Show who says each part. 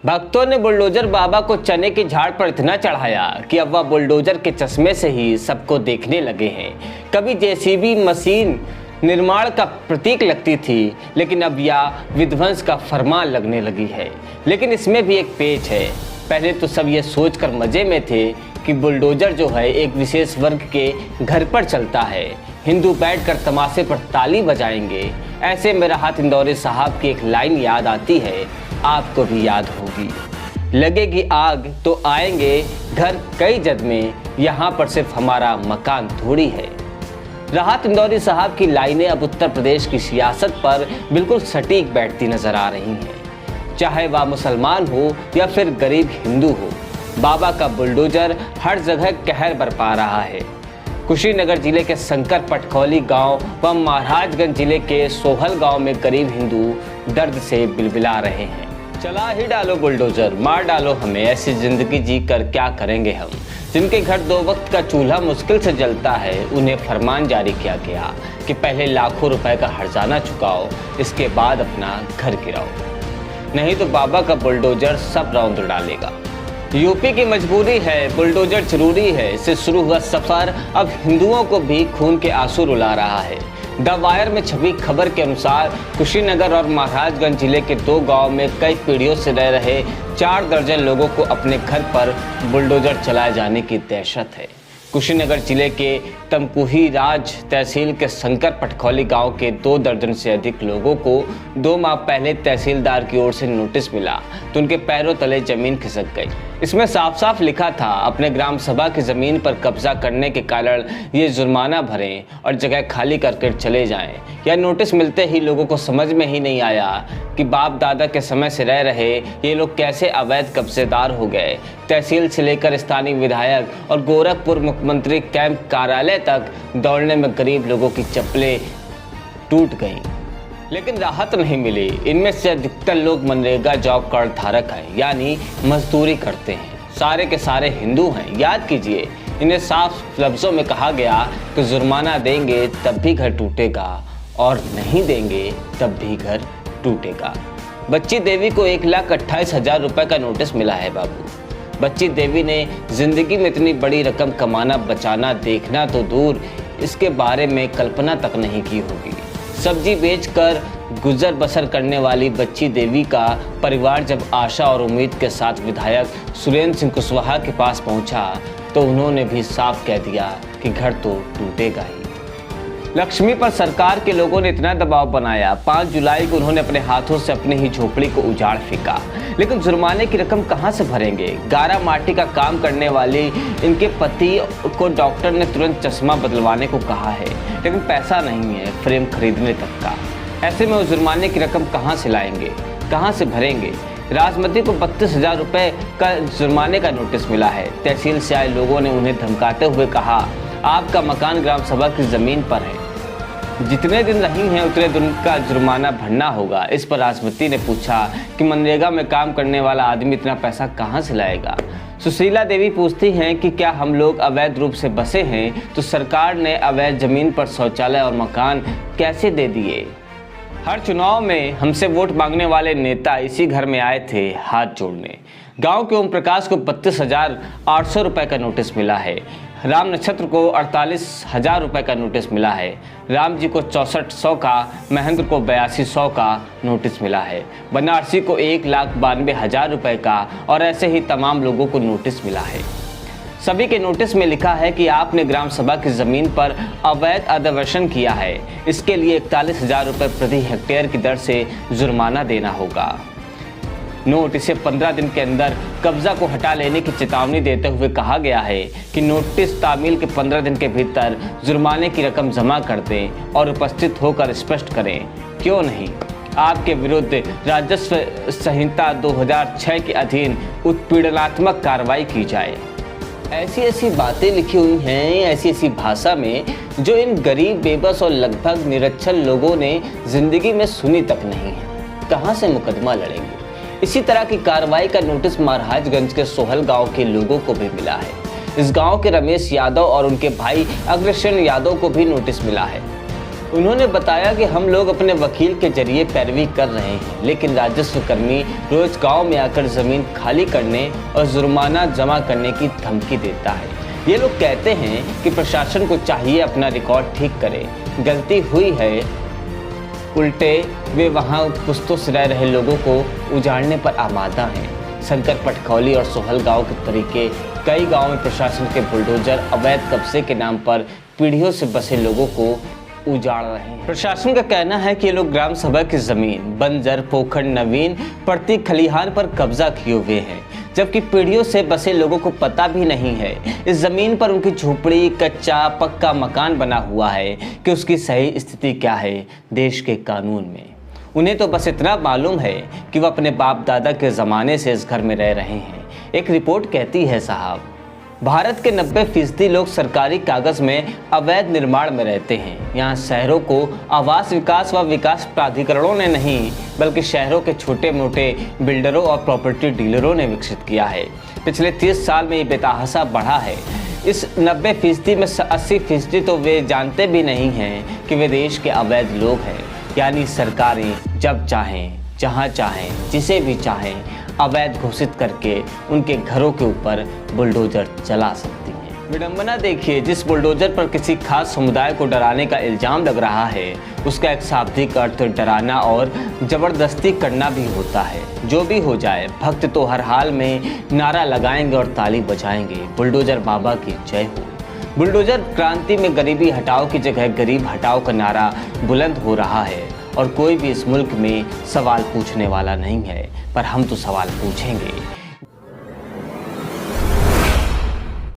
Speaker 1: भक्तों ने बुलडोजर बाबा को चने की झाड़ पर इतना चढ़ाया कि अब वह बुलडोजर के चश्मे से ही सबको देखने लगे हैं। कभी जेसीबी मशीन निर्माण का प्रतीक लगती थी, लेकिन अब यह विध्वंस का फरमान लगने लगी है। लेकिन इसमें भी एक पेच है। पहले तो सब ये सोचकर मजे में थे कि बुलडोजर जो है एक विशेष वर्ग के घर पर चलता है, हिंदू बैठकर तमाशे पर ताली बजाएंगे। ऐसे में राहत इंदौरी साहब की एक लाइन याद आती है, आपको भी याद होगी। लगेगी आग तो आएंगे घर कई जद में, यहाँ पर सिर्फ हमारा मकान थोड़ी है। राहत इंदौरी साहब की लाइनें अब उत्तर प्रदेश की सियासत पर बिल्कुल सटीक बैठती नजर आ रही हैं। चाहे वह मुसलमान हो या फिर गरीब हिंदू हो, बाबा का बुलडोजर हर जगह कहर बरपा रहा है। कुशीनगर जिले के शंकर पटखौली गांव व महाराजगंज जिले के सोहल गांव में गरीब हिंदू दर्द से बिलबिला रहे हैं। चला ही डालो बुलडोजर, मार डालो हमें, ऐसी जिंदगी जी कर क्या करेंगे हम। जिनके घर 2 वक्त का चूल्हा मुश्किल से जलता है, उन्हें फरमान जारी किया गया कि पहले लाखों रुपए का हर्जाना चुकाओ, इसके बाद अपना घर गिराओ, नहीं तो बाबा का बुलडोजर सब रौंद डालेगा। यूपी की मजबूरी है, बुलडोजर जरूरी है। इससे शुरू हुआ सफर अब हिंदुओं को भी खून के आंसू रुला रहा है। द वायर में छपी खबर के अनुसार कुशीनगर और महाराजगंज जिले के 2 गांव में कई पीढ़ियों से रह रहे 4 दर्जन लोगों को अपने घर पर बुलडोजर चलाए जाने की दहशत है। कुशीनगर जिले के तमकुही राज तहसील के शंकर पटखौली गांव के 2 दर्जन से अधिक लोगों को 2 माह पहले तहसीलदार की ओर से नोटिस मिला तो उनके पैरों तले जमीन खिसक गई। इसमें साफ साफ लिखा था, अपने ग्राम सभा की जमीन पर कब्जा करने के कारण ये जुर्माना भरें और जगह खाली करके चले जाएं। यह नोटिस मिलते ही लोगों को समझ में ही नहीं आया कि बाप दादा के समय से रह रहे ये लोग कैसे अवैध कब्जेदार हो गए। तहसील से लेकर स्थानीय विधायक और गोरखपुर मुख्यमंत्री कैंप कार्यालय तक दौड़ने में गरीब लोगों की चप्पलें टूट गईं, लेकिन राहत नहीं मिली। इनमें से अधिकतर लोग मनरेगा जॉब कार्ड धारक हैं, यानी मजदूरी करते हैं। सारे के सारे हिंदू हैं। याद कीजिए, इन्हें साफ लफ्जों में कहा गया कि जुर्माना देंगे तब भी घर टूटेगा और नहीं देंगे तब भी घर टूटेगा। बच्ची देवी को 1,28,000 रुपए का नोटिस मिला है बाबू। बच्ची देवी ने जिंदगी में इतनी बड़ी रकम कमाना बचाना देखना तो दूर, इसके बारे में कल्पना तक नहीं की होगी। सब्जी बेचकर गुजर बसर करने वाली बच्ची देवी का परिवार जब आशा और उम्मीद के साथ विधायक सुरेंद्र सिंह कुशवाहा के पास पहुंचा तो उन्होंने भी साफ कह दिया कि घर तो टूटेगा ही। लक्ष्मी पर सरकार के लोगों ने इतना दबाव बनाया, 5 जुलाई को उन्होंने अपने हाथों से अपनी ही झोपड़ी को उजाड़ फेंका। लेकिन जुर्माने की रकम कहां से भरेंगे? गारा माटी का काम करने वाली इनके पति को डॉक्टर ने तुरंत चश्मा बदलवाने को कहा है, लेकिन पैसा नहीं है फ्रेम खरीदने तक का। ऐसे में वो जुर्माने की रकम कहां से लाएंगे, कहां से भरेंगे? राजमती को 32,000 रुपए का जुर्माने का नोटिस मिला है। तहसील से आए लोगों ने उन्हें धमकाते हुए कहा, आपका मकान ग्राम सभा की जमीन पर है, जितने दिन नहीं हैं उतने दिन का जुर्माना भरना होगा। इस पर राजमती ने पूछा कि मनरेगा में काम करने वाला आदमी इतना पैसा कहां से लाएगा? सुशीला देवी पूछती हैं कि क्या हम लोग अवैध रूप से बसे हैं तो सरकार ने अवैध जमीन पर शौचालय और मकान कैसे दे दिए? हर चुनाव में हमसे वोट मांगने वाले नेता इसी घर में आए थे हाथ जोड़ने। गांव के ओम प्रकाश को 32,800 रुपए का नोटिस मिला है। राम नक्षत्र को 48,000 रुपए का नोटिस मिला है। राम जी को 6400 का, महेंद्र को 8200 का नोटिस मिला है। बनारसी को 1,92,000 रुपए का और ऐसे ही तमाम लोगों को नोटिस मिला है। सभी के नोटिस में लिखा है कि आपने ग्राम सभा की जमीन पर अवैध अधिवेशन किया है, इसके लिए 41,000 रुपए प्रति हेक्टेयर की दर से जुर्माना देना होगा। नोट इसे 15 दिन के अंदर कब्जा को हटा लेने की चेतावनी देते हुए कहा गया है कि नोटिस तामील के 15 दिन के भीतर जुर्माने की रकम जमा कर दें और उपस्थित होकर स्पष्ट करें, क्यों नहीं आपके विरुद्ध राजस्व संहिता 2006 के अधीन उत्पीड़नात्मक कार्रवाई की जाए। ऐसी ऐसी बातें लिखी हुई हैं, ऐसी ऐसी भाषा में जो इन गरीब, बेबस और लगभग निरक्षर लोगों ने जिंदगी में सुनी तक नहीं है। कहां से मुकदमा लड़ेंगे? इसी तरह की कार्रवाई का नोटिस महाराजगंज के सोहल गांव के लोगों को भी मिला है। इस गांव के रमेश यादव और उनके भाई अग्रसेन यादव को भी नोटिस मिला है। उन्होंने बताया कि हम लोग अपने वकील के जरिए पैरवी कर रहे हैं, लेकिन राजस्व कर्मी रोज गांव में आकर जमीन खाली करने और जुर्माना जमा करने की धमकी देता है। ये लोग कहते हैं कि प्रशासन को चाहिए अपना रिकॉर्ड ठीक करे, गलती हुई है, उल्टे वे वहां पुश्तों से रह रहे लोगों को उजाड़ने पर आमादा हैं। शंकर पटखौली और सोहल गांव के तरीके कई गांव में प्रशासन के बुलडोजर अवैध कब्जे के नाम पर पीढ़ियों से बसे लोगों को उजाड़ रहे हैं। प्रशासन का कहना है कि ये लोग ग्राम सभा की जमीन, बंजर, पोखर, नवीन पड़ती खलिहान पर कब्जा किए हुए हैं, जबकि पीढ़ियों से बसे लोगों को पता भी नहीं है इस जमीन पर उनकी झोपड़ी, कच्चा पक्का मकान बना हुआ है कि उसकी सही स्थिति क्या है देश के कानून में। उन्हें तो बस इतना मालूम है कि वह अपने बाप दादा के ज़माने से इस घर में रह रहे हैं। एक रिपोर्ट कहती है, साहब, भारत के 90% लोग सरकारी कागज़ में अवैध निर्माण में रहते हैं। यहाँ शहरों को आवास विकास व विकास प्राधिकरणों ने नहीं, बल्कि शहरों के छोटे मोटे बिल्डरों और प्रॉपर्टी डीलरों ने विकसित किया है। पिछले 30 साल में ये बेतहाशा बढ़ा है। इस 90% में 80% तो वे जानते भी नहीं हैं कि वे देश के अवैध लोग हैं। यानी सरकारें जब चाहें, जहां चाहें, जिसे भी चाहें अवैध घोषित करके उनके घरों के ऊपर बुलडोजर चला सकती हैं। विडंबना देखिए, जिस बुलडोजर पर किसी खास समुदाय को डराने का इल्जाम लग रहा है, उसका एक शाब्दिक अर्थ डराना और जबरदस्ती करना भी होता है। जो भी हो जाए, भक्त तो हर हाल में नारा लगाएंगे और ताली बजाएंगे, बुलडोजर बाबा की जय हो। बुलडोजर क्रांति में गरीबी हटाओ की जगह गरीब हटाओ का नारा बुलंद हो रहा है और कोई भी इस मुल्क में सवाल पूछने वाला नहीं है, पर हम तो सवाल पूछेंगे।